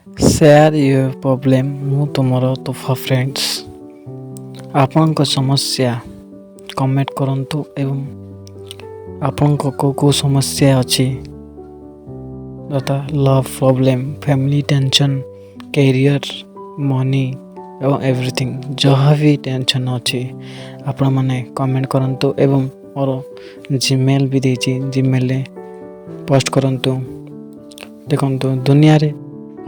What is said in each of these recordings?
Share your problem. ମୁଁ ତୁମର ତୋଫା friends. ଆପଣଙ୍କ ସମସ୍ୟା କମେଣ୍ଟ କରନ୍ତୁ ଏବଂ ଆପଣଙ୍କ କେଉଁ ସମସ୍ୟା ଅଛି ଯଥା love problem, family tension, career, money ଏବଂ ଏଭ୍ରିଥିଙ୍ଗ, ଯାହା ବି ଟେନସନ୍ ଅଛି ଆପଣମାନେ କମେଣ୍ଟ କରନ୍ତୁ ଏବଂ ମୋର ଜିମେଲ୍ ବି ଦେଇଛି, ଜିମେଲ୍ରେ ପୋଷ୍ଟ କରନ୍ତୁ। ଦେଖନ୍ତୁ, ଦୁନିଆରେ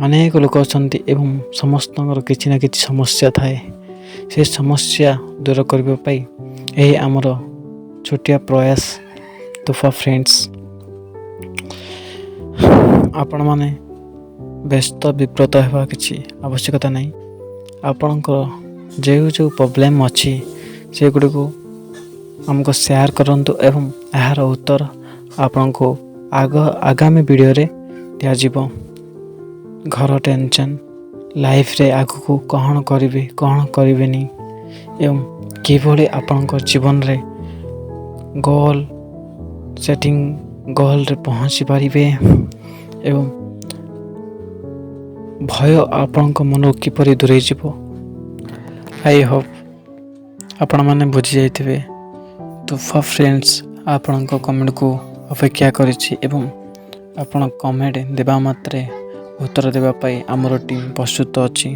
ଅନେକ ଲୋକ ଅଛନ୍ତି ଏବଂ ସମସ୍ତଙ୍କର କିଛି ନା କିଛି ସମସ୍ୟା ଥାଏ। ସେ ସମସ୍ୟା ଦୂର କରିବା ପାଇଁ ଏହି ଆମର ଛୋଟିଆ ପ୍ରୟାସ ତୋଫା ଫ୍ରେଣ୍ଡସ୍। ଆପଣମାନେ ବ୍ୟସ୍ତ ବିବ୍ରତ ହେବା କିଛି ଆବଶ୍ୟକତା ନାହିଁ। ଆପଣଙ୍କର ଯେଉଁ ପ୍ରୋବ୍ଲେମ୍ ଅଛି ସେଗୁଡ଼ିକୁ ଆମକୁ ସେୟାର କରନ୍ତୁ ଏବଂ ଏହାର ଉତ୍ତର ଆପଣଙ୍କୁ ଆଗାମୀ ଭିଡ଼ିଓରେ ଦିଆଯିବ। ଘର ଟେନସନ୍, ଲାଇଫରେ ଆଗକୁ କ'ଣ କରିବେ କ'ଣ କରିବେନି ଏବଂ କିଭଳି ଆପଣଙ୍କ ଜୀବନରେ ଗୋଲ୍ରେ ପହଞ୍ଚି ପାରିବେ ଏବଂ ଭୟ ଆପଣଙ୍କ ମନରୁ କିପରି ଦୂରେଇ ଯିବ। ଆଇ ହୋପ୍ ଆପଣମାନେ ବୁଝିଯାଇଥିବେ। ତୋଫା ଫ୍ରେଣ୍ଡସ୍ ଆପଣଙ୍କ କମେଣ୍ଟକୁ ଅପେକ୍ଷା କରିଛି ଏବଂ ଆପଣ କମେଣ୍ଟ ଦେବା ମାତ୍ରେ ଉତ୍ତର ଦେବା ପାଇଁ ଆମର ଟିମ୍ ପ୍ରସ୍ତୁତ ଅଛି।